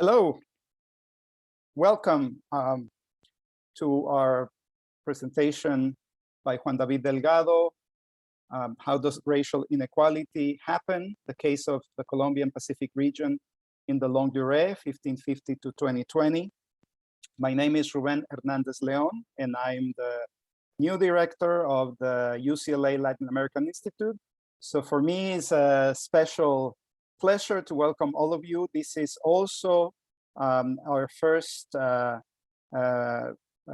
Hello, welcome to our presentation by Juan David Delgado, How Does Racial Inequality Happen? The Case of the Colombian Pacific Region in the Longue Durée, 1550 to 2020. My name is Ruben Hernandez Leon, and I'm the new director of the UCLA Latin American Institute. So for me, it's a special pleasure to welcome all of you. This is also our first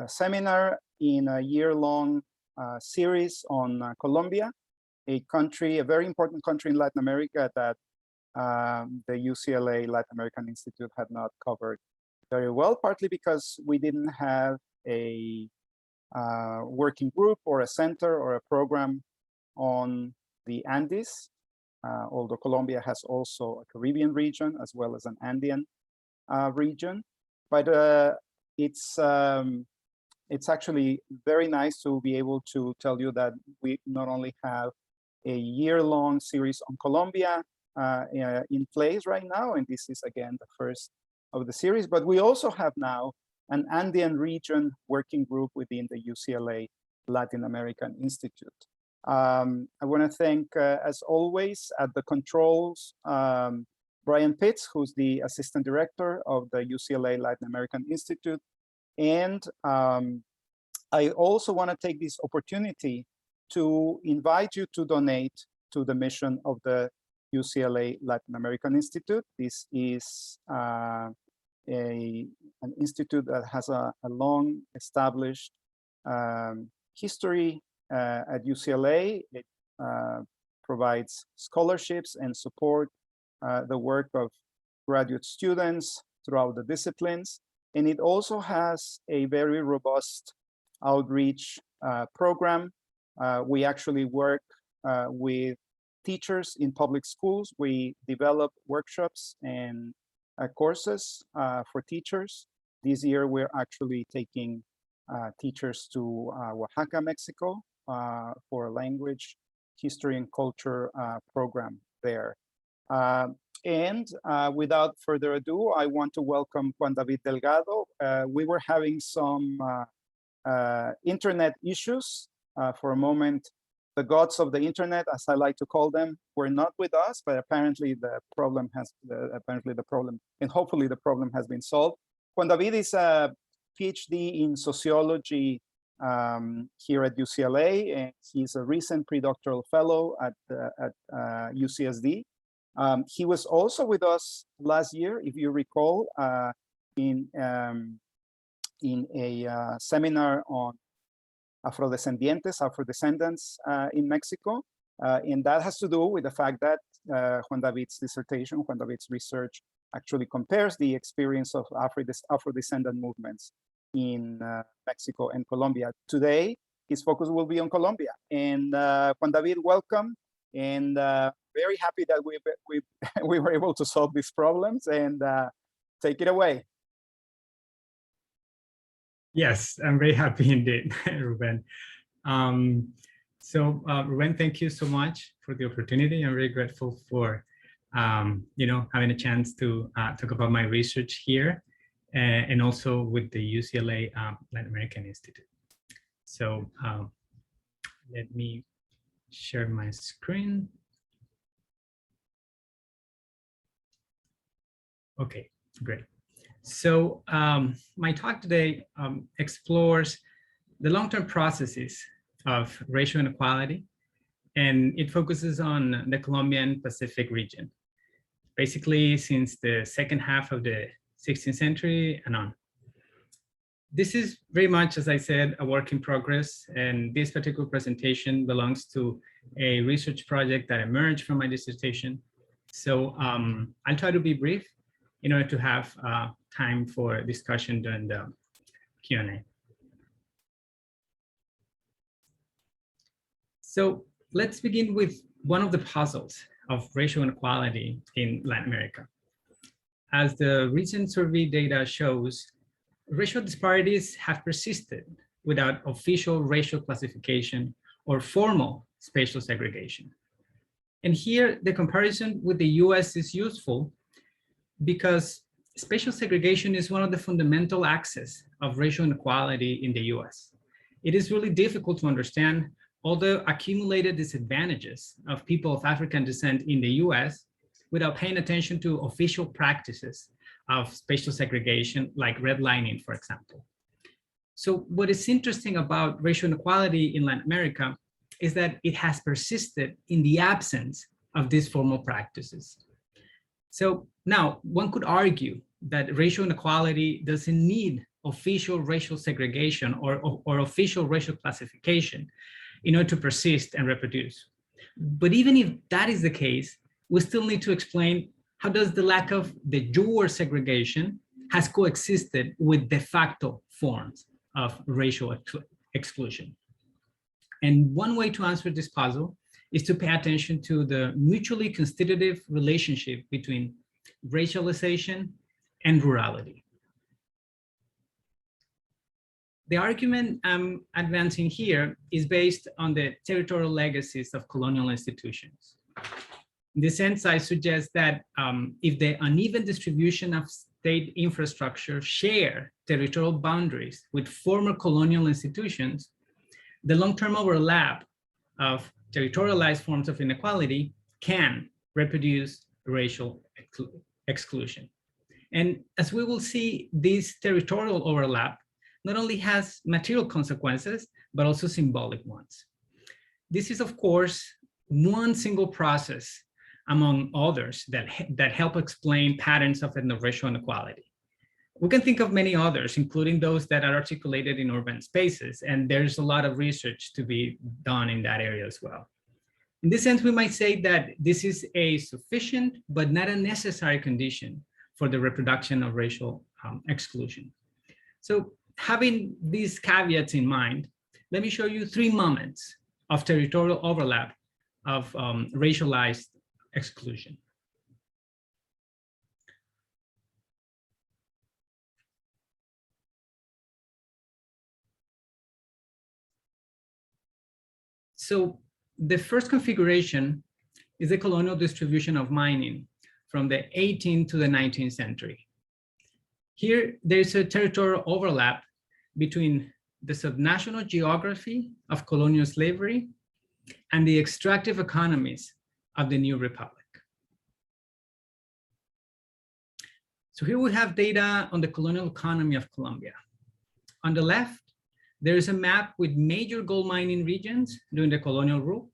seminar in a year-long series on Colombia, a country, a very important country in Latin America that the UCLA Latin American Institute had not covered very well, partly because we didn't have a working group or a center or a program on the Andes, although Colombia has also a Caribbean region as well as an Andean region. But it's actually very nice to be able to tell you that we not only have a year-long series on Colombia in place right now, and this is again the first of the series, but we also have now an Andean region working group within the UCLA Latin American Institute. I want to thank, as always, at the controls, Brian Pitts, who's the assistant director of the UCLA Latin American Institute. And I also want to take this opportunity to invite you to donate to the mission of the UCLA Latin American Institute. This is an institute that has a long established history at UCLA. It provides scholarships and support the work of graduate students throughout the disciplines. And it also has a very robust outreach program. We actually work with teachers in public schools. We develop workshops and courses for teachers. This year, we're actually taking teachers to Oaxaca, Mexico, for a language, history, and culture program there. And without further ado, I want to welcome Juan David Delgado. We were having some internet issues for a moment. The gods of the internet, as I like to call them, were not with us, but apparently the problem and hopefully the problem has been solved. Juan David is a PhD in sociology here at UCLA, and he's a recent predoctoral fellow at UCSD. He was also with us last year, if you recall, in a seminar on Afrodescendants in Mexico. And that has to do with the fact that Juan David's dissertation, Juan David's research actually compares the experience of Afro-descendant movements in Mexico and Colombia. Today, his focus will be on Colombia. And Juan David, welcome. And very happy that we were able to solve these problems, and take it away. Yes, I'm very happy indeed, Ruben. Ruben, thank you so much for the opportunity. I'm very grateful for having a chance to talk about my research here, and also with the UCLA Latin American Institute. So let me share my screen. Okay, great. So my talk today explores the long-term processes of racial inequality, and it focuses on the Colombian Pacific region, basically since the second half of the 16th century and on. This is very much, as I said, a work in progress, and this particular presentation belongs to a research project that emerged from my dissertation. So I'll try to be brief in order to have time for discussion during the Q&A. So let's begin with one of the puzzles of racial inequality in Latin America. As the recent survey data shows, racial disparities have persisted without official racial classification or formal spatial segregation. And here, the comparison with the US is useful because spatial segregation is one of the fundamental axes of racial inequality in the US. It is really difficult to understand all the accumulated disadvantages of people of African descent in the US without paying attention to official practices of spatial segregation, like redlining, for example. So what is interesting about racial inequality in Latin America is that it has persisted in the absence of these formal practices. So now one could argue that racial inequality doesn't need official racial segregation or official racial classification in order to persist and reproduce. But even if that is the case, we still need to explain how does the lack of de jure segregation has coexisted with de facto forms of racial exclusion. And one way to answer this puzzle is to pay attention to the mutually constitutive relationship between racialization and rurality. The argument I'm advancing here is based on the territorial legacies of colonial institutions. In this sense, I suggest that if the uneven distribution of state infrastructure share territorial boundaries with former colonial institutions, the long-term overlap of territorialized forms of inequality can reproduce racial exclusion. And as we will see, this territorial overlap not only has material consequences, but also symbolic ones. This is, of course, one single process among others that help explain patterns of ethnoracial inequality. We can think of many others, including those that are articulated in urban spaces, and there's a lot of research to be done in that area as well. In this sense, we might say that this is a sufficient but not a necessary condition for the reproduction of racial exclusion. So having these caveats in mind, let me show you 3 moments of territorial overlap of racialized exclusion. So the first configuration is the colonial distribution of mining from the 18th to the 19th century. Here, there's a territorial overlap between the subnational geography of colonial slavery and the extractive economies of the new republic. So here we have data on the colonial economy of Colombia. On the left, there is a map with major gold mining regions during the colonial rule.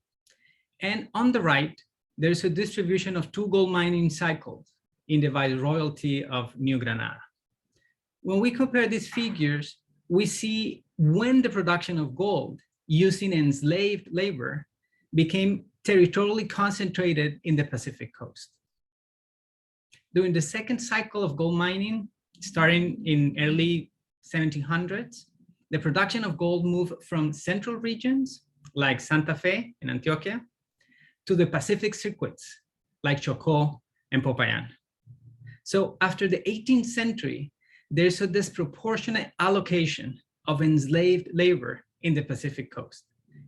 And on the right, there's a distribution of 2 gold mining cycles in the viceroyalty of New Granada. When we compare these figures, we see when the production of gold using enslaved labor became territorially concentrated in the Pacific coast. During the second cycle of gold mining, starting in early 1700s, the production of gold moved from central regions like Santa Fe in Antioquia to the Pacific circuits like Chocó and Popayan. So after the 18th century, there's a disproportionate allocation of enslaved labor in the Pacific coast,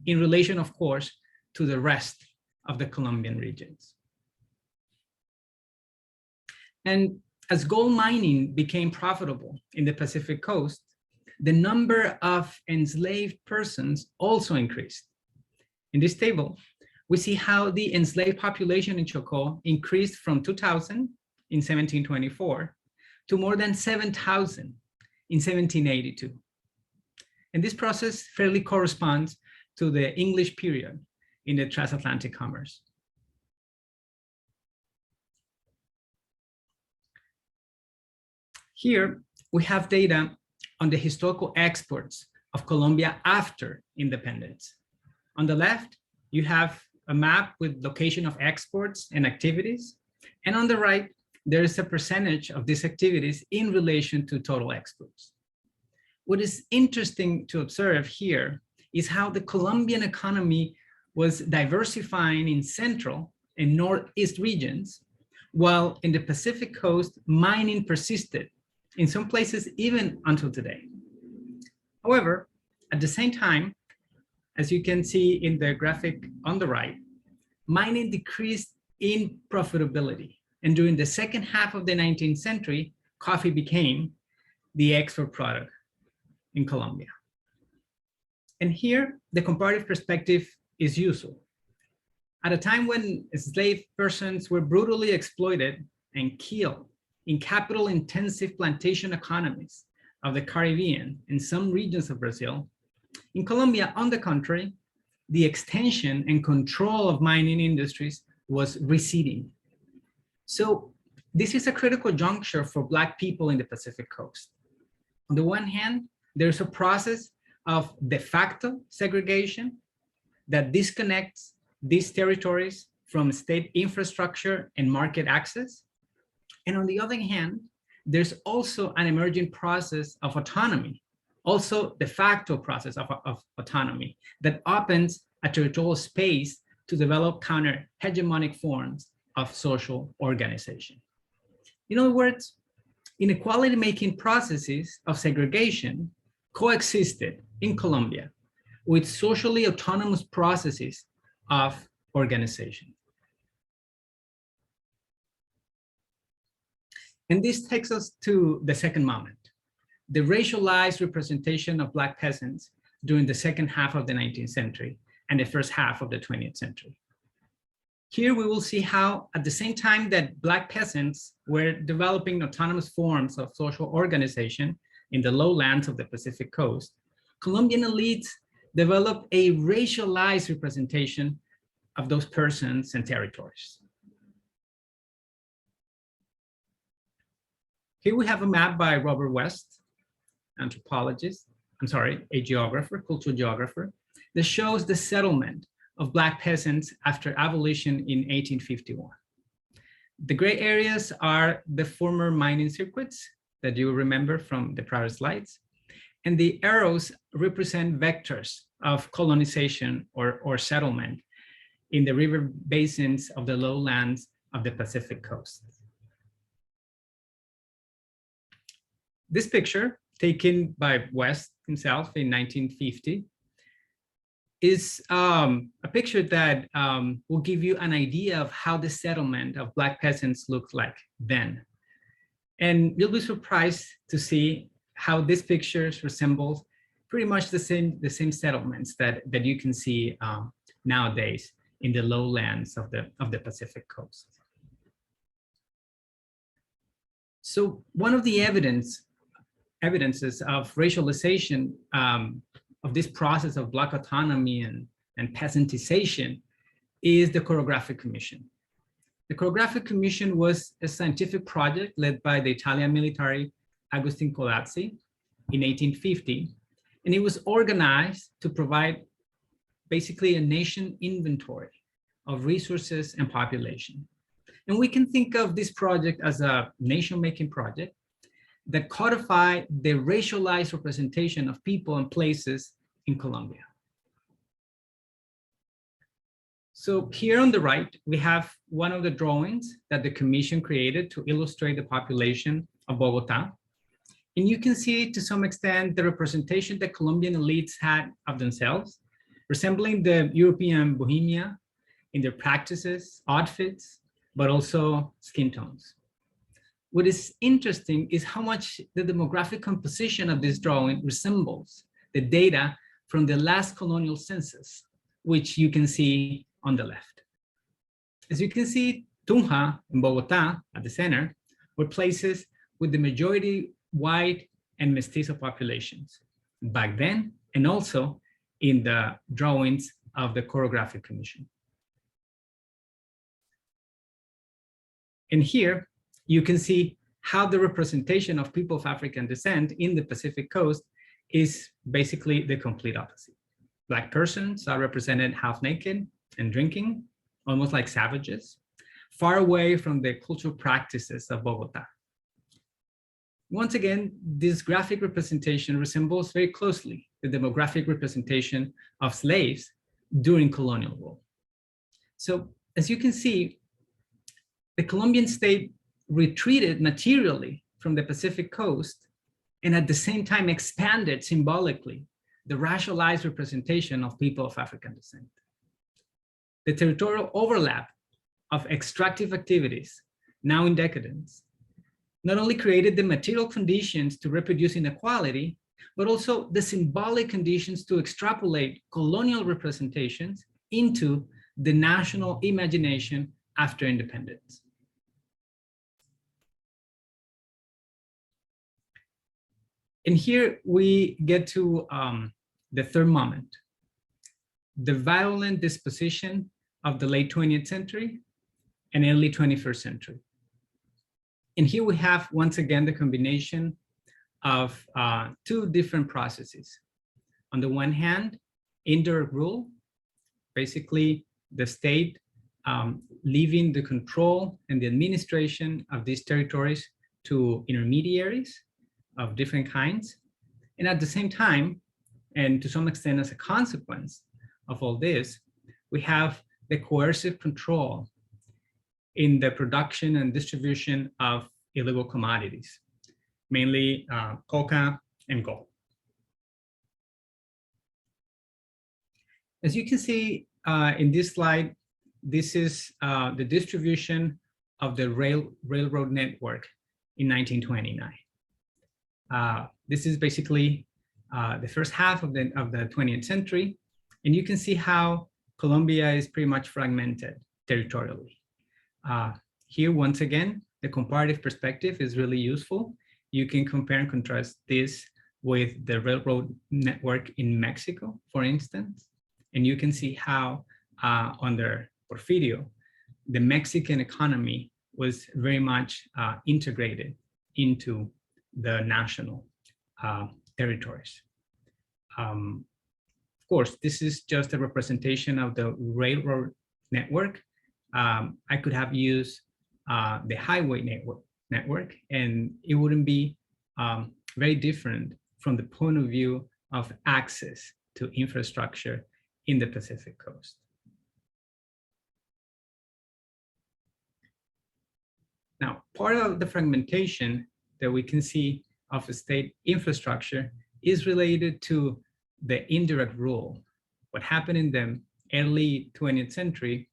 in relation, of course, to the rest of the Colombian regions. And as gold mining became profitable in the Pacific coast, the number of enslaved persons also increased. In this table, we see how the enslaved population in Chocó increased from 2,000 in 1724 to more than 7,000 in 1782. And this process fairly corresponds to the English period in the transatlantic commerce. Here, we have data on the historical exports of Colombia after independence. On the left, you have a map with location of exports and activities. And on the right, there is a percentage of these activities in relation to total exports. What is interesting to observe here is how the Colombian economy was diversifying in central and northeast regions, while in the Pacific coast, mining persisted, in some places even until today. However, at the same time, as you can see in the graphic on the right, mining decreased in profitability. And during the second half of the 19th century, coffee became the export product in Colombia. And here, the comparative perspective is useful. At a time when enslaved persons were brutally exploited and killed in capital-intensive plantation economies of the Caribbean and some regions of Brazil, in Colombia, on the contrary, the extension and control of mining industries was receding. So this is a critical juncture for Black people in the Pacific coast. On the one hand, there's a process of de facto segregation that disconnects these territories from state infrastructure and market access. And on the other hand, there's also an emerging process of autonomy, also de facto process of autonomy that opens a territorial space to develop counter-hegemonic forms of social organization. In other words, inequality-making processes of segregation coexisted in Colombia with socially autonomous processes of organization. And this takes us to the second moment, the racialized representation of Black peasants during the second half of the 19th century and the first half of the 20th century. Here we will see how, at the same time that Black peasants were developing autonomous forms of social organization in the lowlands of the Pacific coast, Colombian elites developed a racialized representation of those persons and territories. Here we have a map by Robert West, anthropologist, a geographer, cultural geographer, that shows the settlement of Black peasants after abolition in 1851. The gray areas are the former mining circuits that you remember from the prior slides. And the arrows represent vectors of colonization or settlement in the river basins of the lowlands of the Pacific coast. This picture, taken by West himself in 1950, is a picture that will give you an idea of how the settlement of Black peasants looked like then. And you'll be surprised to see how this picture resembles pretty much the same settlements that you can see nowadays in the lowlands of the Pacific coast. So one of the evidences of racialization of this process of Black autonomy and peasantization is the Choreographic Commission. The Choreographic Commission was a scientific project led by the Italian military Agustin Codazzi in 1850, and it was organized to provide basically a nation inventory of resources and population. And we can think of this project as a nation-making project that codify the racialized representation of people and places in Colombia. So here on the right, we have one of the drawings that the commission created to illustrate the population of Bogota. And you can see to some extent the representation that Colombian elites had of themselves, resembling the European bohemia in their practices, outfits, but also skin tones. What is interesting is how much the demographic composition of this drawing resembles the data from the last colonial census, which you can see on the left. As you can see, Tunja and Bogota at the center were places with the majority white and mestizo populations back then, and also in the drawings of the Choreographic Commission. And here you can see how the representation of people of African descent in the Pacific coast is basically the complete opposite. Black persons are represented half naked and drinking, almost like savages, far away from the cultural practices of Bogota. Once again, this graphic representation resembles very closely the demographic representation of slaves during colonial rule. So as you can see, the Colombian state retreated materially from the Pacific coast and at the same time expanded symbolically the racialized representation of people of African descent. The territorial overlap of extractive activities, now in decadence, not only created the material conditions to reproduce inequality, but also the symbolic conditions to extrapolate colonial representations into the national imagination after independence. And here we get to the third moment, the violent dispossession of the late 20th century and early 21st century. And here we have, once again, the combination of two different processes. On the one hand, indirect rule, basically the state leaving the control and the administration of these territories to intermediaries of different kinds. And at the same time, and to some extent as a consequence of all this, we have the coercive control in the production and distribution of illegal commodities, mainly coca and gold. As you can see in this slide, this is the distribution of the railroad network in 1929. This is basically the first half of the 20th century, and you can see how Colombia is pretty much fragmented territorially. Here, once again, the comparative perspective is really useful. You can compare and contrast this with the railroad network in Mexico, for instance, and you can see how under Porfirio, the Mexican economy was very much integrated into the national territories. Of course, this is just a representation of the railroad network. I could have used the highway network, and it wouldn't be very different from the point of view of access to infrastructure in the Pacific coast. Now, part of the fragmentation that we can see of a state infrastructure is related to the indirect rule. What happened in the early 20th century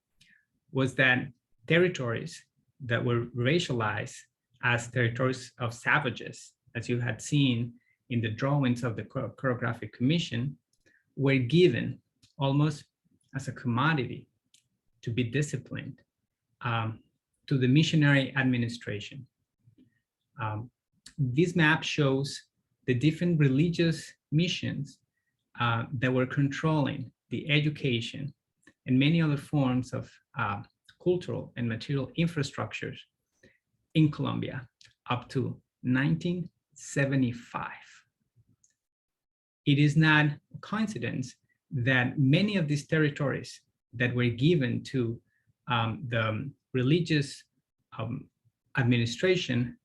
was that territories that were racialized as territories of savages, as you had seen in the drawings of the Choreographic Commission, were given almost as a commodity to be disciplined to the Missionary Administration. This map shows the different religious missions that were controlling the education and many other forms of cultural and material infrastructures in Colombia up to 1975. It is not a coincidence that many of these territories that were given to the religious administration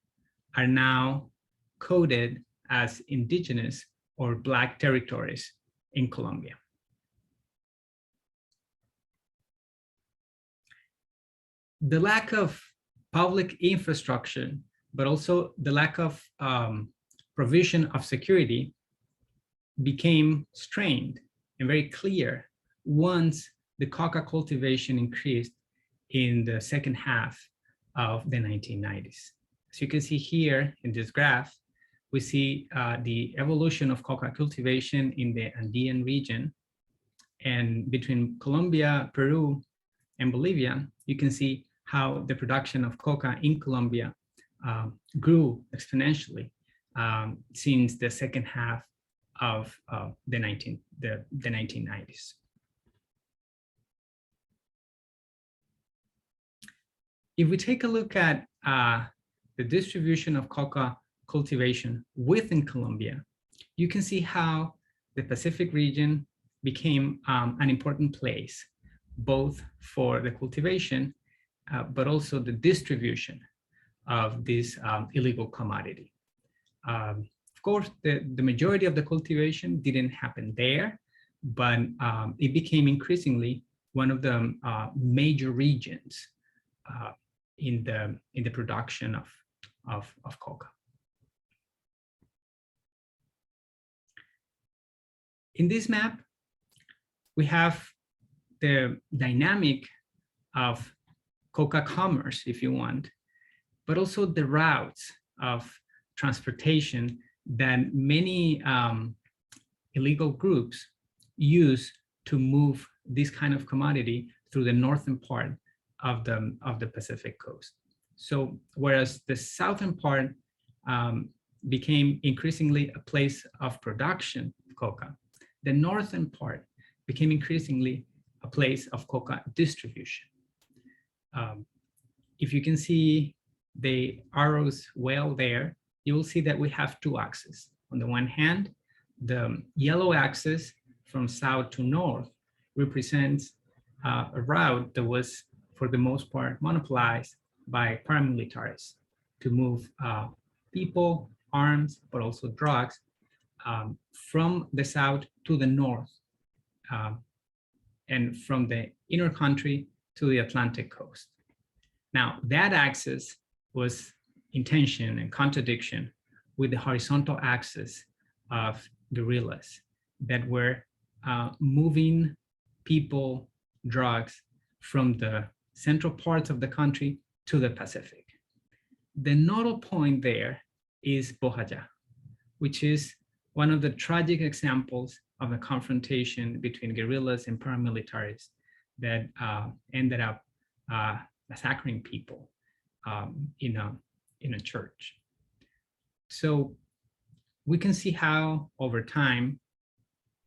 are now coded as indigenous or Black territories in Colombia. The lack of public infrastructure, but also the lack of provision of security became strained and very clear once the coca cultivation increased in the second half of the 1990s. As you can see here in this graph, we see the evolution of coca cultivation in the Andean region. And between Colombia, Peru, and Bolivia, you can see how the production of coca in Colombia grew exponentially since the second half of the 1990s. If we take a look at the distribution of coca cultivation within Colombia, you can see how the Pacific region became an important place, both for the cultivation, but also the distribution of this illegal commodity. Of course, the majority of the cultivation didn't happen there, but it became increasingly one of the major regions in the production of coca. In this map, we have the dynamic of coca commerce, if you want, but also the routes of transportation that many illegal groups use to move this kind of commodity through the northern part of the Pacific coast. So whereas the southern part became increasingly a place of production of coca, the northern part became increasingly a place of coca distribution. If you can see the arrows well there, you will see that we have two axes. On the one hand, the yellow axis from south to north represents a route that was, for the most part, monopolized by paramilitaries to move people, arms, but also drugs from the south to the north and from the inner country to the Atlantic coast. Now, that axis was in tension and contradiction with the horizontal axis of guerrillas that were moving people, drugs from the central parts of the country to the Pacific. The nodal point there is Bojayá, which is one of the tragic examples of a confrontation between guerrillas and paramilitaries that ended up massacring people in a church. So we can see how over time,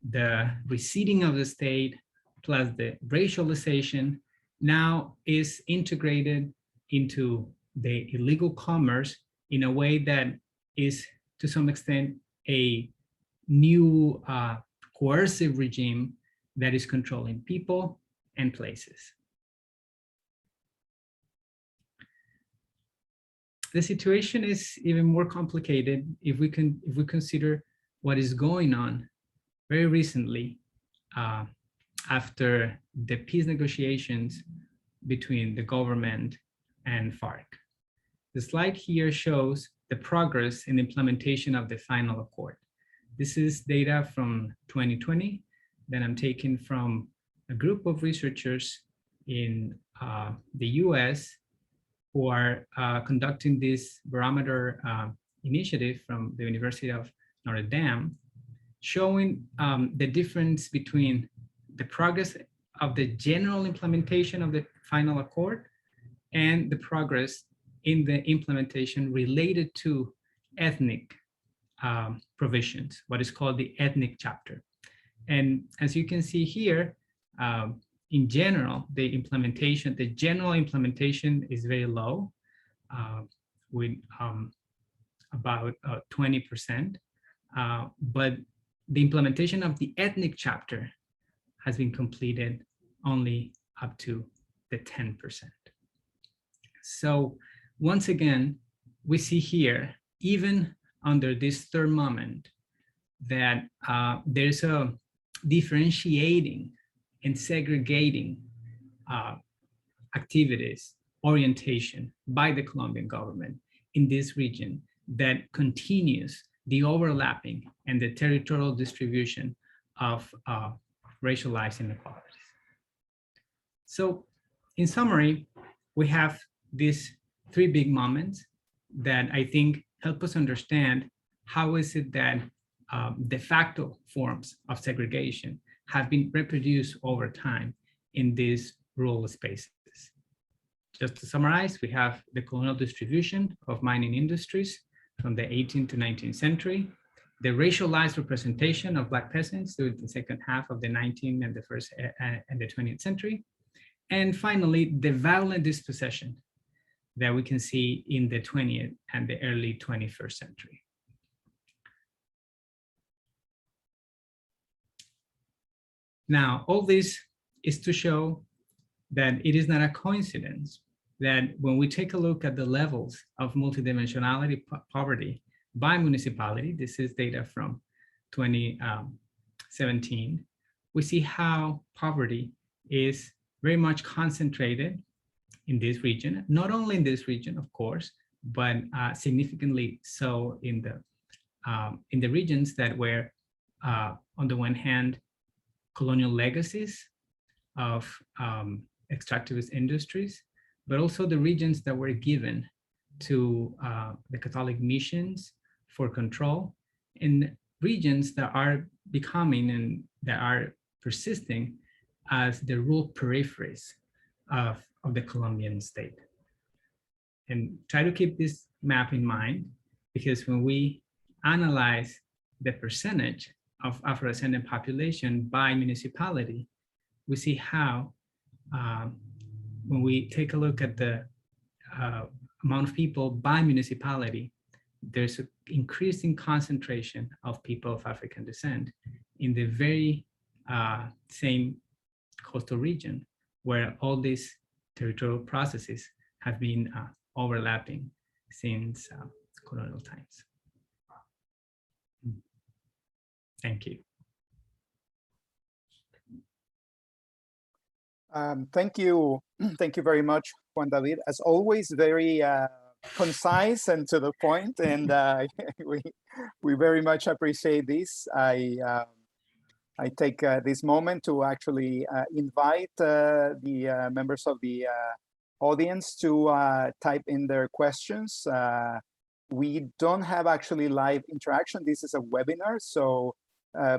the receding of the state plus the racialization now is integrated into the illegal commerce in a way that is to some extent a new coercive regime that is controlling people and places. The situation is even more complicated if we consider what is going on very recently after the peace negotiations between the government and FARC. The slide here shows the progress in implementation of the final accord. This is data from 2020 that I'm taking from a group of researchers in the US who are conducting this barometer initiative from the University of Notre Dame, showing the difference between the progress of the general implementation of the final accord and the progress in the implementation related to ethnic provisions, what is called the ethnic chapter. And as you can see here, in general, the general implementation is very low, with about 20%, but the implementation of the ethnic chapter has been completed only up to the 10%. So once again, we see here, even under this third moment, that there's a differentiating and segregating activities, orientation by the Colombian government in this region that continues the overlapping and the territorial distribution of racialized inequalities. So in summary, we have these three big moments that I think help us understand how is it that de facto forms of segregation have been reproduced over time in these rural spaces. Just to summarize, we have the colonial distribution of mining industries from the 18th to 19th century, the racialized representation of Black peasants during the second half of the 19th and the 20th century, and finally, the violent dispossession that we can see in the 20th and the early 21st century. Now, all this is to show that it is not a coincidence that when we take a look at the levels of multidimensionality poverty by municipality, this is data from 2017, we see how poverty is very much concentrated in this region, not only in this region, of course, but significantly so in the regions that were, on the one hand, colonial legacies of extractivist industries, but also the regions that were given to the Catholic missions for control in regions that are becoming and that are persisting as the rural peripheries of the Colombian state. And try to keep this map in mind, because when we analyze the percentage of Afro-descendant population by municipality, we see how when we take a look at the amount of people by municipality, there's an increasing concentration of people of African descent in the very same coastal region where all these territorial processes have been overlapping since colonial times. Thank you. Thank you very much, Juan David. As always, very concise and to the point, and we very much appreciate this. I take this moment to actually invite the members of the audience to type in their questions. We don't have actually live interaction. This is a webinar, so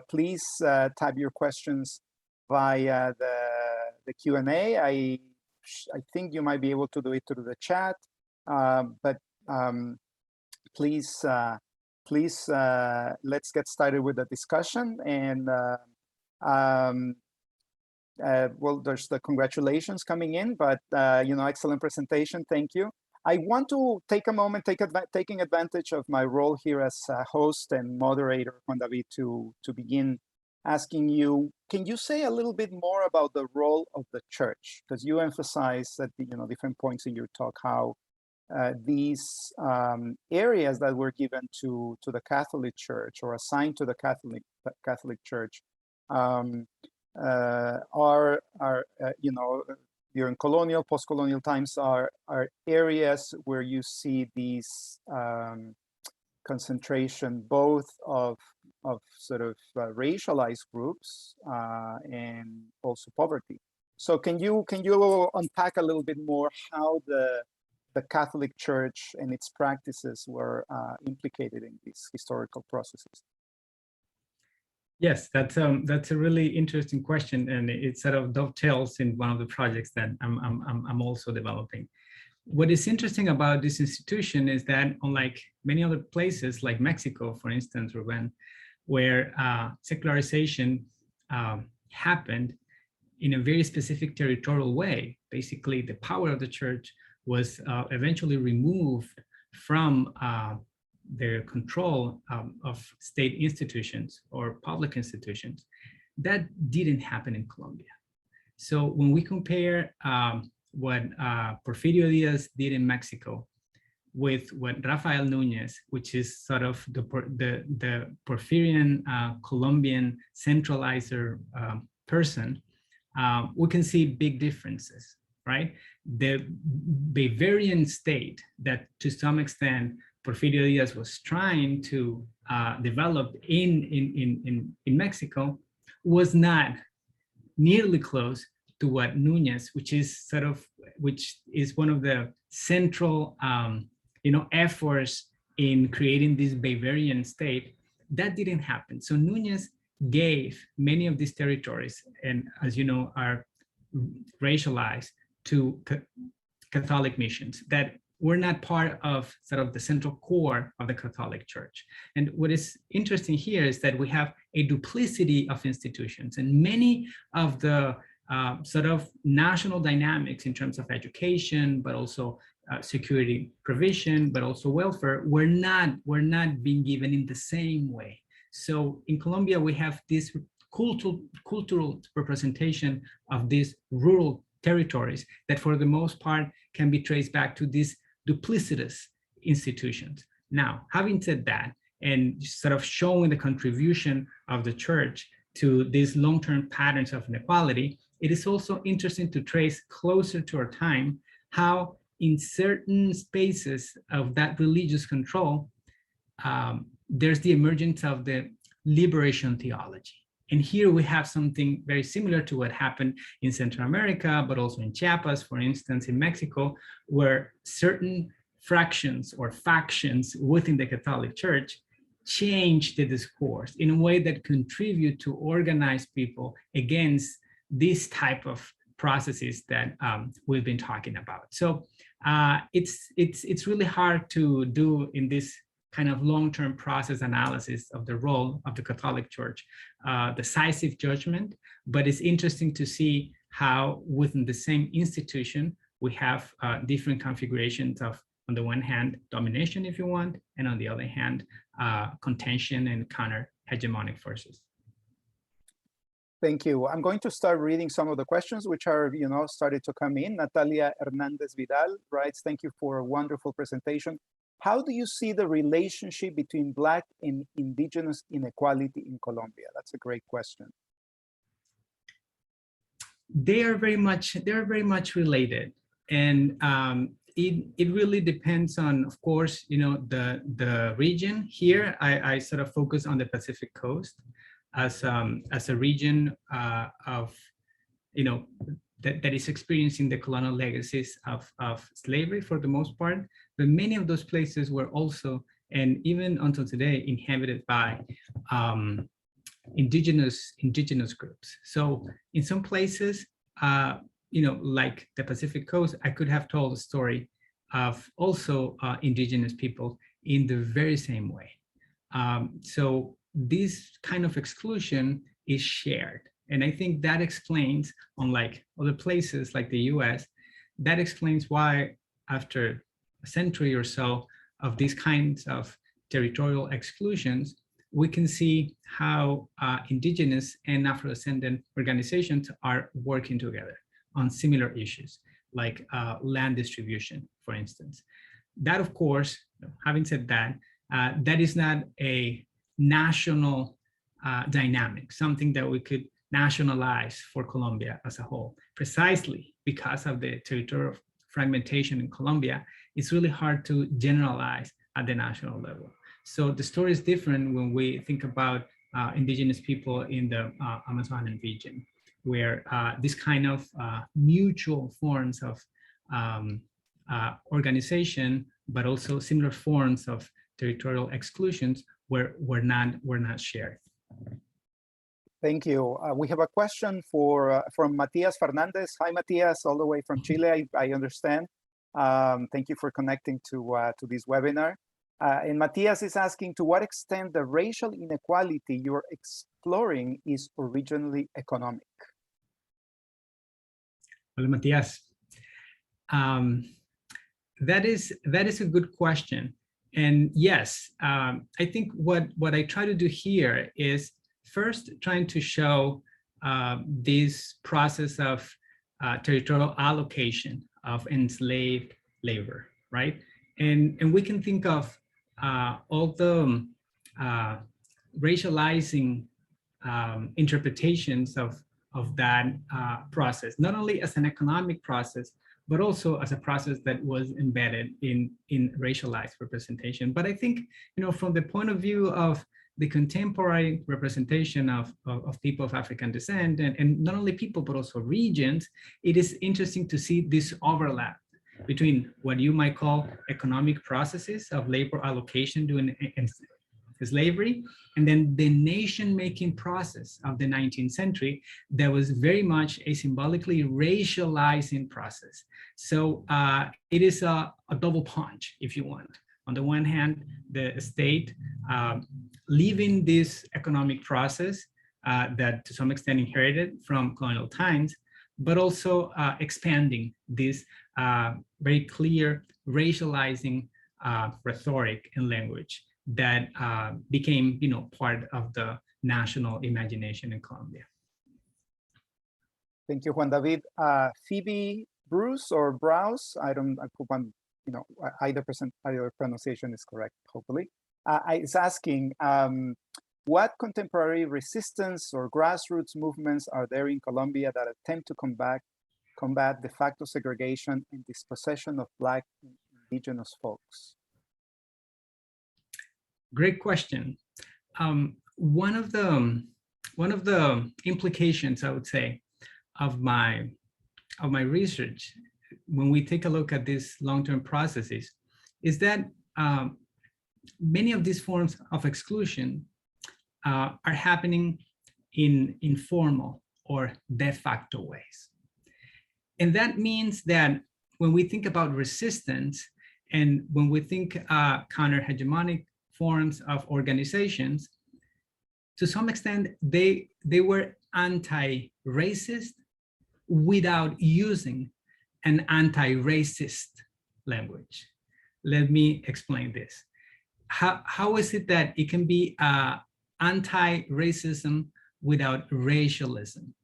please type your questions via the Q&A. I think you might be able to do it through the chat, but please let's get started with the discussion. And well, there's the congratulations coming in, but excellent presentation. Thank you. I want to take a moment, taking advantage of my role here as host and moderator, Juan David, to begin asking you, can you say a little bit more about the role of the church? Because you emphasize at different points in your talk how these areas that were given to the Catholic Church or assigned to the Catholic Church are during colonial, post-colonial times are areas where you see these concentration both of sort of racialized groups and also poverty. So can you unpack a little bit more how the Catholic Church and its practices were implicated in these historical processes? Yes, that's a really interesting question, and it sort of dovetails in one of the projects that I'm also developing. What is interesting about this institution is that, unlike many other places, like Mexico, for instance, Ruben, where secularization happened in a very specific territorial way, basically the power of the church was eventually removed from their control of state institutions or public institutions. That didn't happen in Colombia. So when we compare what Porfirio Diaz did in Mexico with what Rafael Núñez, which is sort of the Porfirian Colombian centralizer person, we can see big differences, right? The Bavarian state that to some extent Porfirio Diaz was trying to develop in Mexico was not nearly close to what Núñez, which is one of the central efforts in creating this Bavarian state. That didn't happen. So Núñez gave many of these territories, and as you know, are racialized, to Catholic missions that were not part of sort of the central core of the Catholic Church. And what is interesting here is that we have a duplicity of institutions, and many of the sort of national dynamics in terms of education, but also security provision, but also welfare, were not being given in the same way. So in Colombia, we have this cultural representation of these rural territories that for the most part can be traced back to these duplicitous institutions. Now, having said that, and sort of showing the contribution of the church to these long-term patterns of inequality, it is also interesting to trace closer to our time how in certain spaces of that religious control, there's the emergence of the liberation theology. And here we have something very similar to what happened in Central America, but also in Chiapas, for instance, in Mexico, where certain fractions or factions within the Catholic Church change the discourse in a way that contribute to organize people against this type of processes that we've been talking about. So it's really hard to do in this kind of long-term process analysis of the role of the Catholic Church, decisive judgment, but it's interesting to see how within the same institution, we have different configurations of, on the one hand, domination, if you want, and on the other hand, contention and counter-hegemonic forces. Thank you. I'm going to start reading some of the questions which are, started to come in. Natalia Hernandez Vidal writes, thank you for a wonderful presentation. How do you see the relationship between Black and Indigenous inequality in Colombia? That's a great question. They are very much related. And it really depends on, of course, the region. Here, I sort of focus on the Pacific Coast as a region of, that is experiencing the colonial legacies of slavery for the most part. But many of those places were also, and even until today, inhabited by indigenous groups. So in some places, like the Pacific Coast, I could have told a story of also indigenous people in the very same way. So this kind of exclusion is shared. And I think that explains, unlike other places like the US, that explains why after a century or so of these kinds of territorial exclusions, we can see how indigenous and Afro-descendant organizations are working together on similar issues, like land distribution, for instance. That, of course, having said that, that is not a national dynamic, something that we could nationalize for Colombia as a whole. Precisely because of the territorial fragmentation in Colombia, it's really hard to generalize at the national level. So the story is different when we think about indigenous people in the Amazonian region, where this kind of mutual forms of organization, but also similar forms of territorial exclusions were not shared. Thank you. We have a question from Matias Fernandez. Hi, Matias, all the way from Chile, I understand. Thank you for connecting to this webinar. And Matias is asking, to what extent the racial inequality you're exploring is originally economic? Well, Matias, that is a good question. And yes, I think what I try to do here is first trying to show this process of territorial allocation of enslaved labor, right? And we can think of all the racializing interpretations of that process, not only as an economic process, but also as a process that was embedded in racialized representation. But I think, from the point of view of the contemporary representation of people of African descent, and not only people, but also regions, it is interesting to see this overlap between what you might call economic processes of labor allocation during slavery, and then the nation-making process of the 19th century that was very much a symbolically racializing process. So it is a double punch, if you want. On the one hand, the state leaving this economic process that to some extent inherited from colonial times, but also expanding this very clear racializing rhetoric and language that became, part of the national imagination in Colombia. Thank you, Juan David. Phoebe Bruce or Browse, either pronunciation is correct, hopefully. Is asking, what contemporary resistance or grassroots movements are there in Colombia that attempt to combat de facto segregation and dispossession of Black and indigenous folks? Great question. One of the implications, I would say, of my research, when we take a look at these long-term processes, is that many of these forms of exclusion are happening in informal or de facto ways. And that means that when we think about resistance and when we think counter-hegemonic forms of organizations, to some extent, they were anti-racist without using an anti-racist language. Let me explain this. How is it that it can be anti-racism without racialism?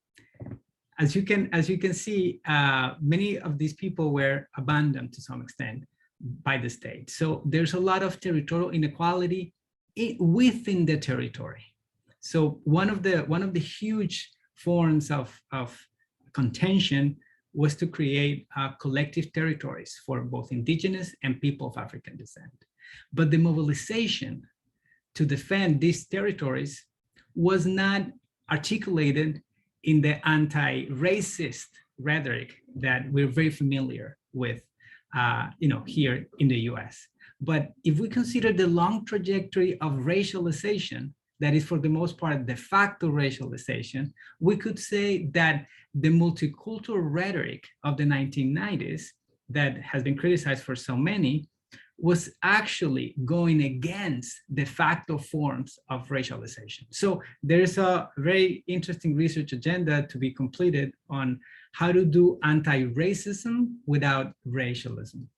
As you can see, many of these people were abandoned to some extent by the state. So there's a lot of territorial inequality within the territory. So one of the huge forms of contention was to create collective territories for both indigenous and people of African descent. But the mobilization to defend these territories was not articulated in the anti-racist rhetoric that we're very familiar with here in the US. But if we consider the long trajectory of racialization, that is for the most part de facto racialization, we could say that the multicultural rhetoric of the 1990s that has been criticized for so many was actually going against de facto forms of racialization. So there's a very interesting research agenda to be completed on how to do anti-racism without racialism.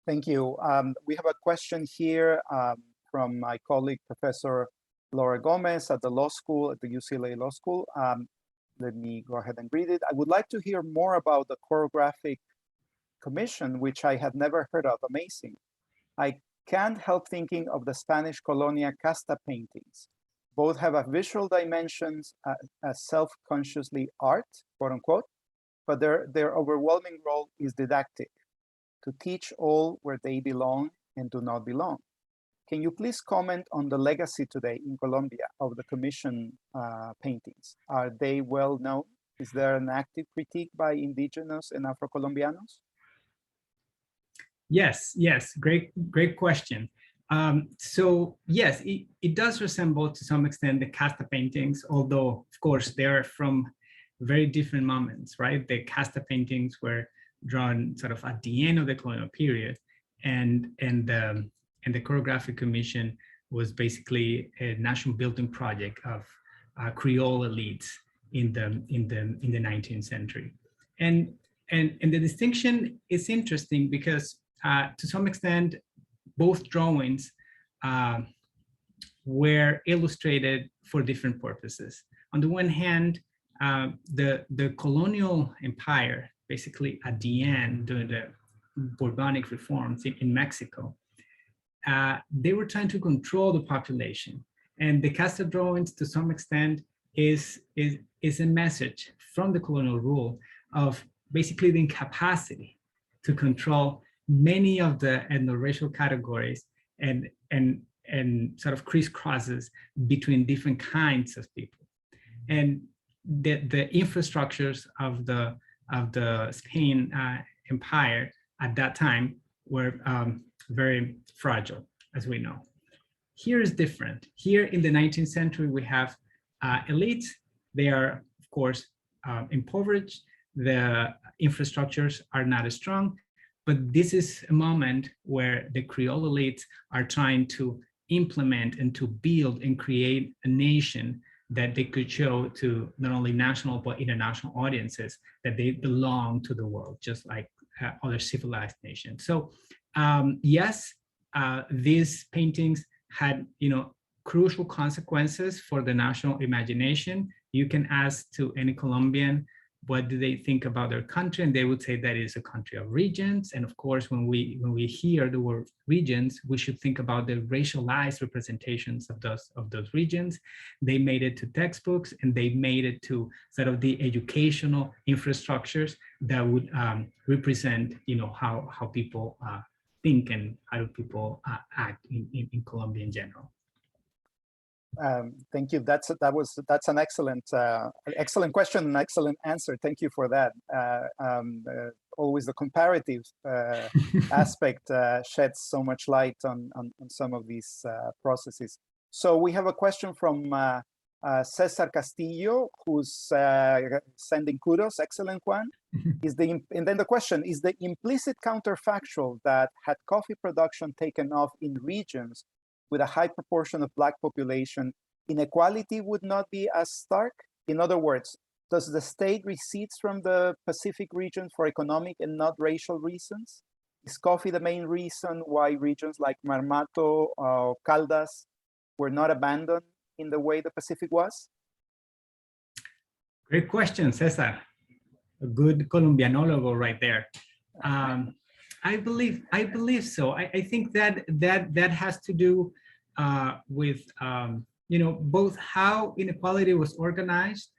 Thank you. We have a question here from my colleague, Professor Laura Gomez at the law school, at the UCLA Law School. Let me go ahead and read it. I would like to hear more about the choreographic commission, which I had never heard of. Amazing. I can't help thinking of the Spanish Colonial casta paintings. Both have a visual dimensions as self-consciously art, quote unquote, but their overwhelming role is didactic, to teach all where they belong and do not belong. Can you please comment on the legacy today in Colombia of the commission paintings? Are they well known? Is there an active critique by indigenous and Afro-Colombianos? Yes, great question. So yes, it does resemble to some extent the casta paintings, although of course they're from very different moments, right? The casta paintings were drawn sort of at the end of the colonial period, and the choreographic commission was basically a national building project of Creole elites in the 19th century. And the distinction is interesting because to some extent, both drawings were illustrated for different purposes. On the one hand, the colonial empire, basically at the end during the Bourbonic reforms in Mexico, they were trying to control the population. And the casta drawings, to some extent, is a message from the colonial rule of basically the incapacity to control many of the ethnoracial categories and sort of crisscrosses between different kinds of people. And the infrastructures of the Spain empire at that time were very fragile, as we know. Here is different. Here in the 19th century, we have elites. They are, of course, impoverished. The infrastructures are not as strong, but this is a moment where the Creole elites are trying to implement and to build and create a nation that they could show to not only national but international audiences that they belong to the world, just like other civilized nations. So yes, these paintings had, crucial consequences for the national imagination. You can ask to any Colombian, what do they think about their country? And they would say that it's a country of regions. And of course, when we hear the word regions, we should think about the racialized representations of those regions. They made it to textbooks, and they made it to sort of the educational infrastructures that would represent, how people think and how people act in Colombia in general. Thank you. That's an excellent question, an excellent answer. Thank you for that. always the comparative aspect sheds so much light on some of these processes. So we have a question from Cesar Castillo, who's sending kudos, excellent one. And then the question, is the implicit counterfactual that had coffee production taken off in regions with a high proportion of Black population, inequality would not be as stark? In other words, does the state receipts from the Pacific region for economic and not racial reasons? Is coffee the main reason why regions like Marmato or Caldas were not abandoned in the way the Pacific was? Great question, Cesar. A good Colombianologo right there. I believe so. I think that has to do with both how inequality was organized,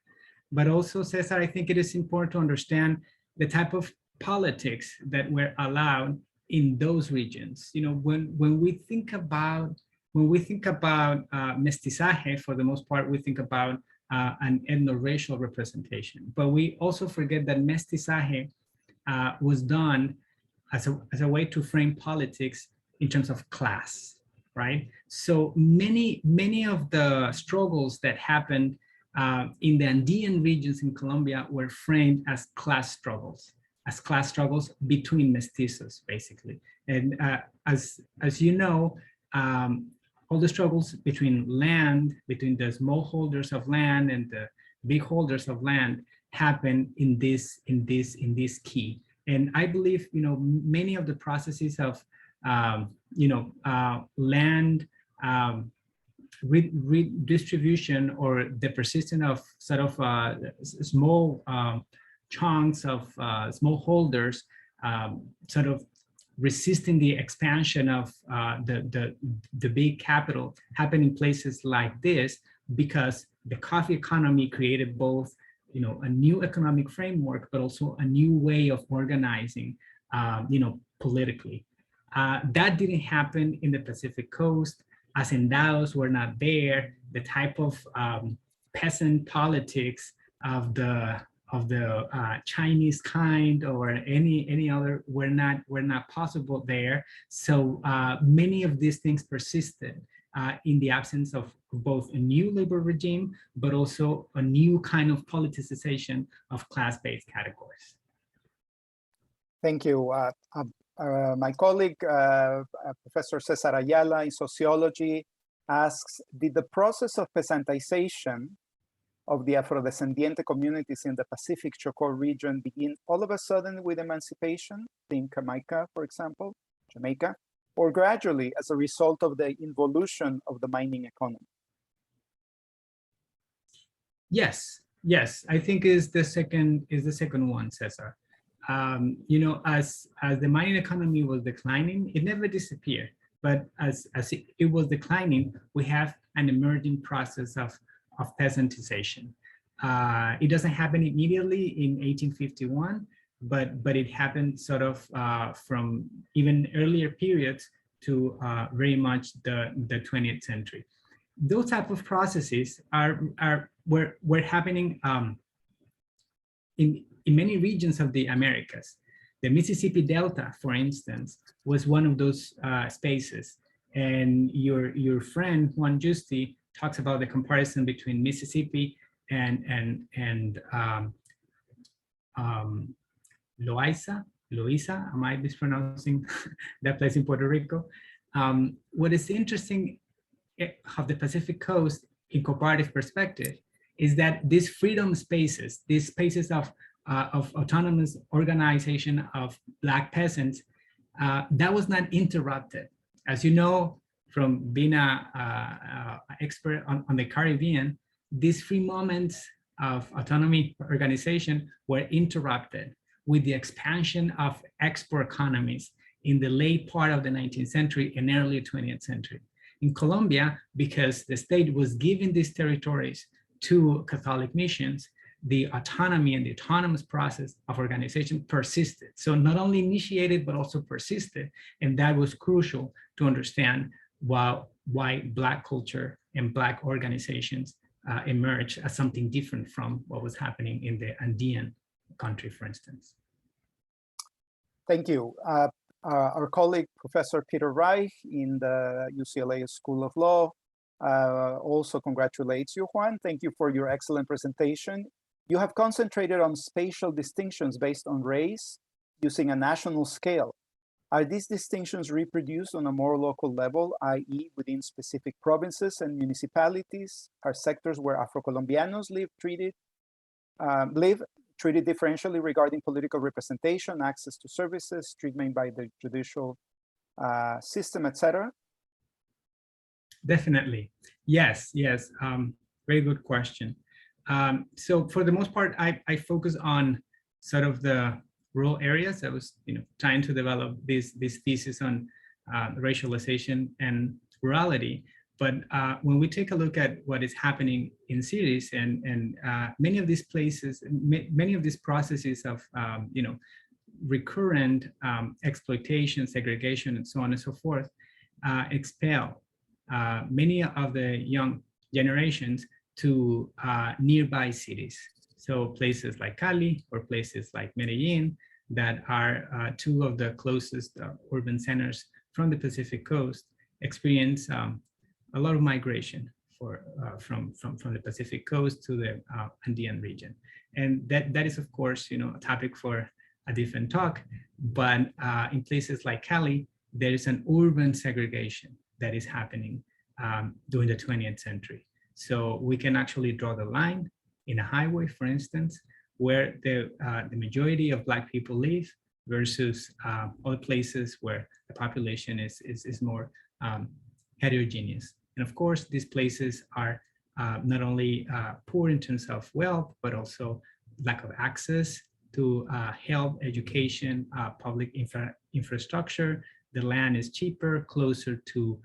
but also, Cesar, I think it is important to understand the type of politics that were allowed in those regions. When we think about mestizaje, for the most part, we think about an ethnoracial representation, but we also forget that mestizaje was done as a way to frame politics in terms of class, right? So many of the struggles that happened in the Andean regions in Colombia were framed as class struggles between mestizos, basically. And as you know, all the struggles between the smallholders of land and the big holders of land happen in this key. And I believe, many of the processes of, land redistribution or the persistence of sort of small chunks of smallholders sort of resisting the expansion of the big capital happen in places like this, because the coffee economy created both a new economic framework, but also a new way of organizing politically. That didn't happen in the Pacific coast. Hacendados were not there. The type of peasant politics of the Chinese kind or any other were not possible there. So many of these things persisted in the absence of both a new labor regime, but also a new kind of politicization of class-based categories. Thank you. My colleague, Professor Cesar Ayala in sociology, asks, did the process of peasantization of the Afrodescendiente communities in the Pacific Chocó region begin all of a sudden with emancipation, think Jamaica, for example, or gradually as a result of the involution of the mining economy? Yes, I think is the second one, Cesar. As the mining economy was declining, it never disappeared, but as it was declining, we have an emerging process of peasantization. It doesn't happen immediately in 1851, but it happened sort of from even earlier periods to very much the 20th century. Those type of processes were happening in many regions of the Americas. The Mississippi Delta, for instance, was one of those spaces. And your friend Juan Justi talks about the comparison between Mississippi and Loiza, am I mispronouncing that place in Puerto Rico? What is interesting of the Pacific Coast in comparative perspective is that these freedom spaces, these spaces of autonomous organization of Black peasants, that was not interrupted. As you know, from being an expert on the Caribbean, these free moments of autonomy organization were interrupted with the expansion of export economies in the late part of the 19th century and early 20th century. In Colombia, because the state was giving these territories to Catholic missions, the autonomy and the autonomous process of organization persisted. So not only initiated, but also persisted. And that was crucial to understand why Black culture and Black organizations emerged as something different from what was happening in the Andean country, for instance. Thank you. Our colleague, Professor Peter Reich in the UCLA School of Law, also congratulates you, Juan. Thank you for your excellent presentation. You have concentrated on spatial distinctions based on race using a national scale. Are these distinctions reproduced on a more local level, i.e. within specific provinces and municipalities? Are sectors where Afro-Colombianos live treated differentially regarding political representation, access to services, treatment by the judicial system, etc.? Definitely. Yes. Very good question. So for the most part, I focus on sort of the rural areas. I was trying to develop this thesis on racialization and rurality. But when we take a look at what is happening in cities and many of these places, many of these processes of recurrent exploitation, segregation, and so on and so forth, expel many of the young generations to nearby cities. So places like Cali or places like Medellin that are two of the closest urban centers from the Pacific coast experience a lot of migration from the Pacific coast to the Andean region. And that is, of course, a topic for a different talk. But in places like Cali, there is an urban segregation that is happening during the 20th century. So we can actually draw the line in a highway, for instance, where the majority of Black people live versus other places where the population is more heterogeneous. And of course, these places are not only poor in terms of wealth, but also lack of access to health, education, public infrastructure. The land is cheaper, closer to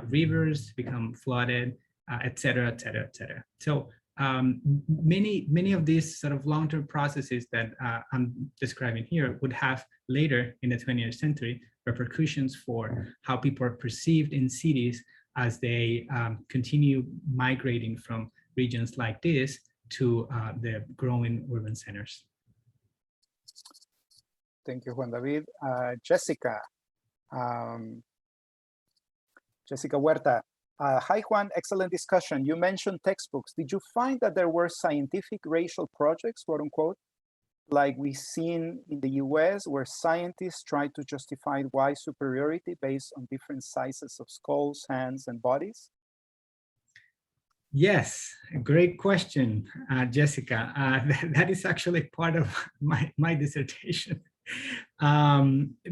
rivers, become flooded, et cetera, et cetera, et cetera. So many of these sort of long-term processes that I'm describing here would have later in the 20th century repercussions for how people are perceived in cities as they continue migrating from regions like this to the growing urban centers. Thank you, Juan David. Jessica Huerta. Hi, Juan, excellent discussion. You mentioned textbooks. Did you find that there were scientific racial projects, quote unquote, like we've seen in the US, where scientists try to justify white superiority based on different sizes of skulls, hands, and bodies? Yes, great question, Jessica. That is actually part of my dissertation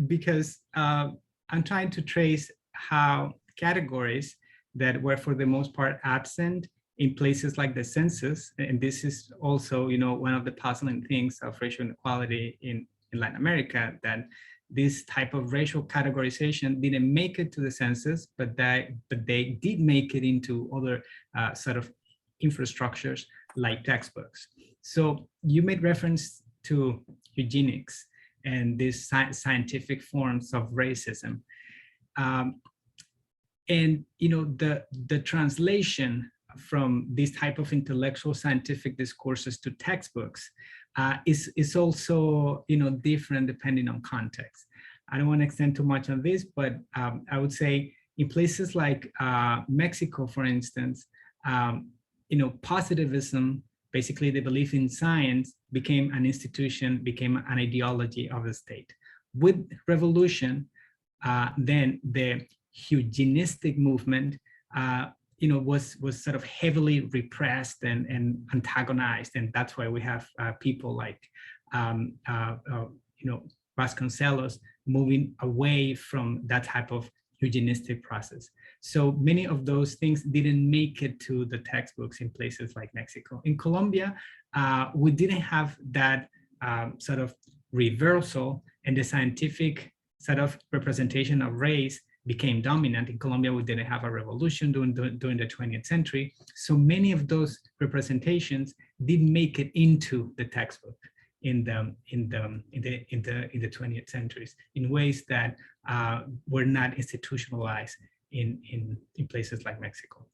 because I'm trying to trace how categories that were for the most part absent in places like the census, and this is also, one of the puzzling things of racial inequality in Latin America, that this type of racial categorization didn't make it to the census, but they did make it into other sort of infrastructures like textbooks. So you made reference to eugenics and these scientific forms of racism. And the translation from these type of intellectual scientific discourses to textbooks is also different depending on context. I don't want to extend too much on this, but I would say in places like Mexico, for instance, positivism, basically the belief in science, became an institution, became an ideology of the state. With revolution, then the eugenistic movement was sort of heavily repressed and antagonized, and that's why we have people like Vasconcelos moving away from that type of eugenistic process. So many of those things didn't make it to the textbooks in places like Mexico. In Colombia, we didn't have that sort of reversal, and the scientific sort of representation of race became dominant. In Colombia, we didn't have a revolution during the 20th century. So many of those representations didn't make it into the textbook in the 20th centuries in ways that were not institutionalized in places like Mexico.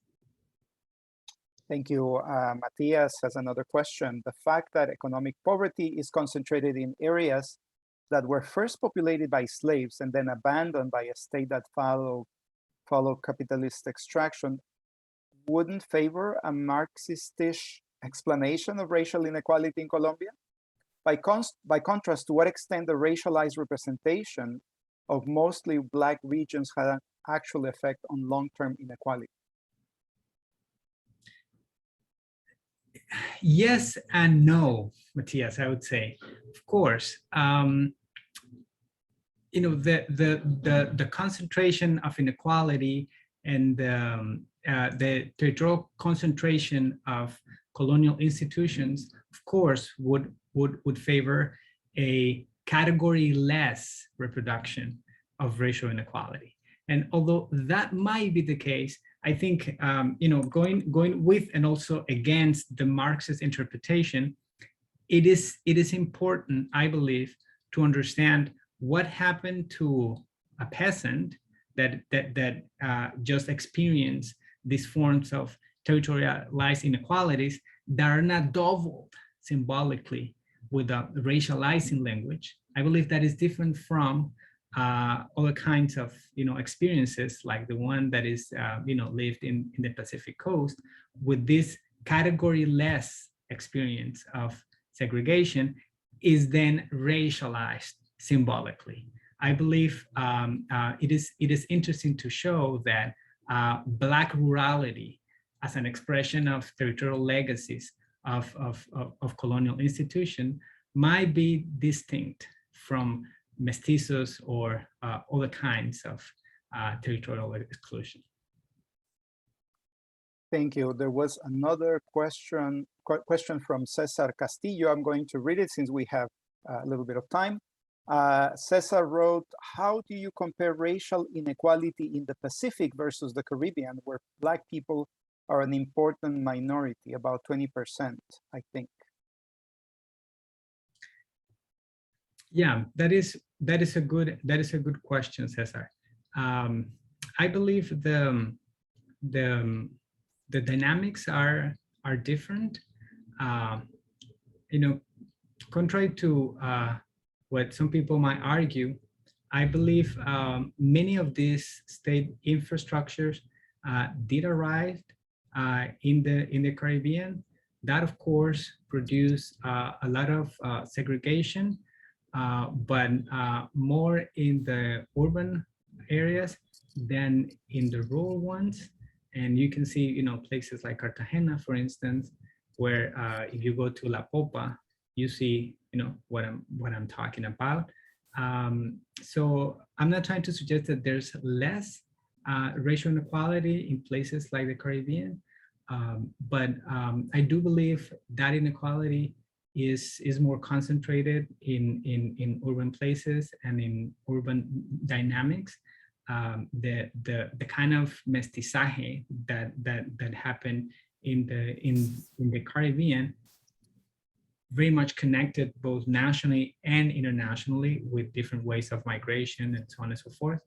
Thank you. Matthias has another question. The fact that economic poverty is concentrated in areas that were first populated by slaves and then abandoned by a state that followed capitalist extraction wouldn't favor a Marxistish explanation of racial inequality in Colombia? By contrast, to what extent the racialized representation of mostly Black regions had an actual effect on long-term inequality? Yes and no, Matthias, I would say. Of course, you know, the concentration of inequality and the territorial concentration of colonial institutions, of course, would favor a category-less reproduction of racial inequality. And although that might be the case, I think you know, going with and also against the Marxist interpretation, it is important, I believe, to understand what happened to a peasant that just experienced these forms of territorialized inequalities that are not doubled symbolically with a racializing language. I believe that is different from other kinds of, you know, experiences like the one that is you know, lived in the Pacific coast, with this category-less experience of segregation is then racialized symbolically. I believe it is interesting to show that Black rurality as an expression of territorial legacies of colonial institution might be distinct from mestizos or other kinds of territorial exclusion. Thank you. There was another question from Cesar Castillo. I'm going to read it since we have a little bit of time. Cesar wrote, how do you compare racial inequality in the Pacific versus the Caribbean, where Black people are an important minority, about 20%, I think? Yeah, that is a good question, Cesar. I believe the dynamics are different. You know, contrary to what some people might argue, I believe many of these state infrastructures did arrive in the Caribbean. That, of course, produced a lot of segregation, but more in the urban areas than in the rural ones. And you can see, you know, places like Cartagena, for instance, where if you go to La Popa, you see, you know, what I'm talking about. So I'm not trying to suggest that there's less racial inequality in places like the Caribbean, but I do believe that inequality is more concentrated in urban places and in urban dynamics. The kind of mestizaje that happened in the Caribbean very much connected both nationally and internationally with different ways of migration and so on and so forth,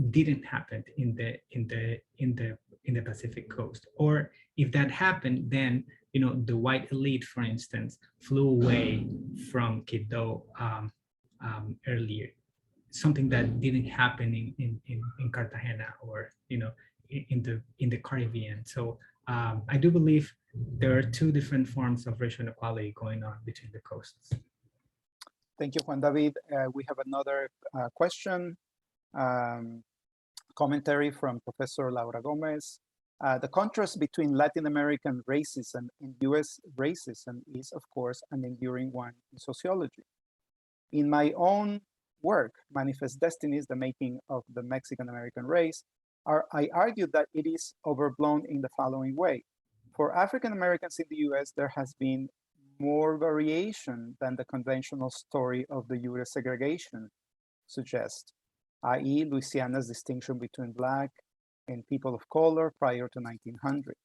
didn't happen in the Pacific coast. Or if that happened, then, you know, the white elite, for instance, flew away from Quito earlier, something that didn't happen in Cartagena or, you know, in the Caribbean. So I do believe there are two different forms of racial inequality going on between the coasts. Thank you, Juan David. We have another question, commentary from Professor Laura Gomez. The contrast between Latin American racism and US racism is, of course, an enduring one in sociology. In my own work, Manifest Destinies, the making of the Mexican-American race, I argue that it is overblown in the following way. For African Americans in the US, there has been more variation than the conventional story of the US segregation suggests, i.e. Louisiana's distinction between Black and people of color prior to 1900.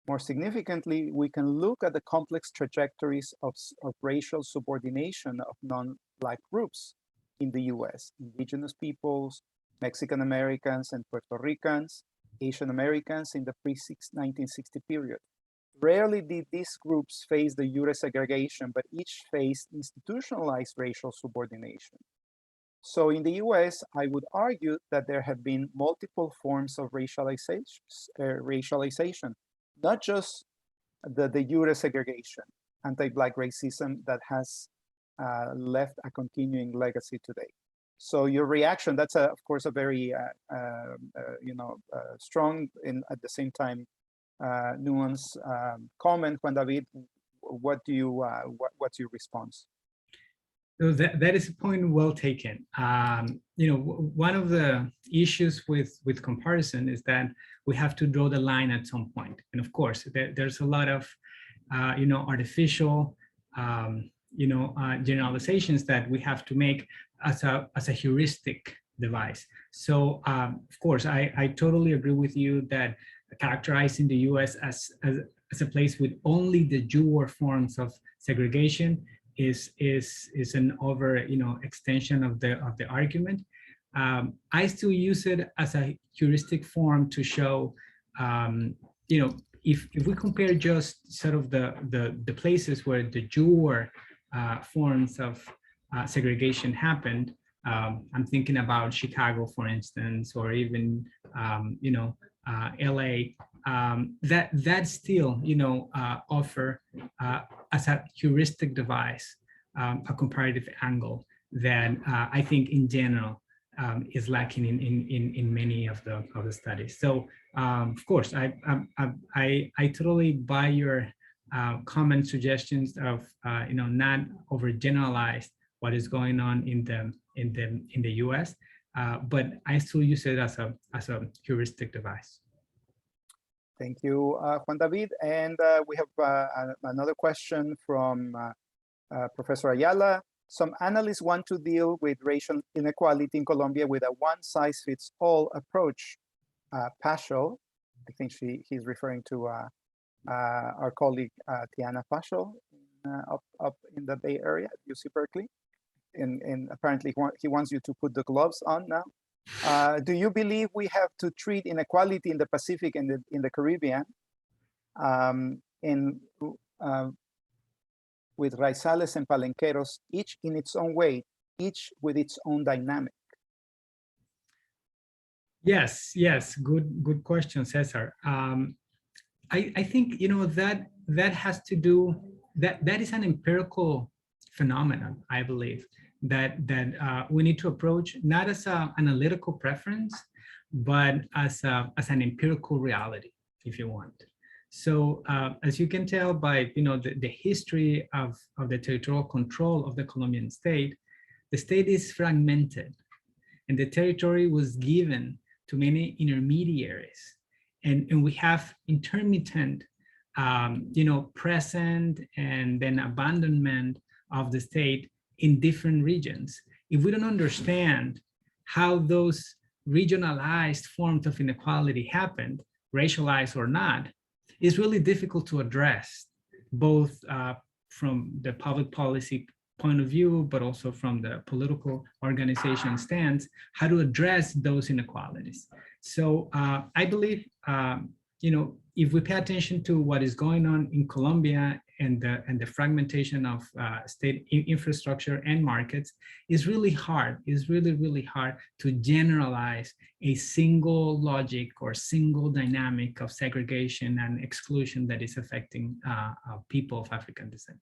More significantly, we can look at the complex trajectories of racial subordination of non-Black groups in the US, indigenous peoples, Mexican Americans and Puerto Ricans, Asian Americans in the pre-1960 period. Rarely did these groups face de jure segregation, but each faced institutionalized racial subordination. So in the US, I would argue that there have been multiple forms of racialization, not just the de jure segregation, anti-Black racism that has left a continuing legacy today. So your reaction, that's of course a very strong and at the same time nuanced comment. Juan David, what's your response? So that is a point well taken. One of the issues with comparison is that we have to draw the line at some point. And of course, there's a lot of, artificial, generalizations that we have to make as a heuristic device. So of course, I totally agree with you that characterizing the US as a place with only de jure forms of segregation is an over extension of the argument. I still use it as a heuristic form to show if we compare just sort of the places where de jure forms of segregation happened. I'm thinking about Chicago, for instance, or even LA. That still offer as a heuristic device a comparative angle that I think in general is lacking in many of the studies. So of course I totally buy your comment suggestions of not overgeneralize what is going on in the US, but I still use it as a heuristic device. Thank you, Juan David. And we have another question from Professor Ayala. Some analysts want to deal with racial inequality in Colombia with a one-size-fits-all approach. Paschal, I think he's referring to our colleague Tiana Paschal up in the Bay Area at UC Berkeley. And apparently he wants you to put the gloves on now. Do you believe we have to treat inequality in the Pacific and in the Caribbean with raizales and palenqueros, each in its own way, each with its own dynamic? Yes, good question, Cesar. I think that has to do that is an empirical phenomenon, I believe, that we need to approach not as an analytical preference, but as an empirical reality, if you want. So as you can tell by the history of the territorial control of the Colombian state, the state is fragmented, and the territory was given to many intermediaries, and we have intermittent present and then abandonment of the state in different regions. If we don't understand how those regionalized forms of inequality happened, racialized or not, it's really difficult to address, both from the public policy point of view, but also from the political organization stance, how to address those inequalities. So I believe, if we pay attention to what is going on in Colombia and the fragmentation of state infrastructure and markets, is really hard. It's really hard to generalize a single logic or single dynamic of segregation and exclusion that is affecting people of African descent.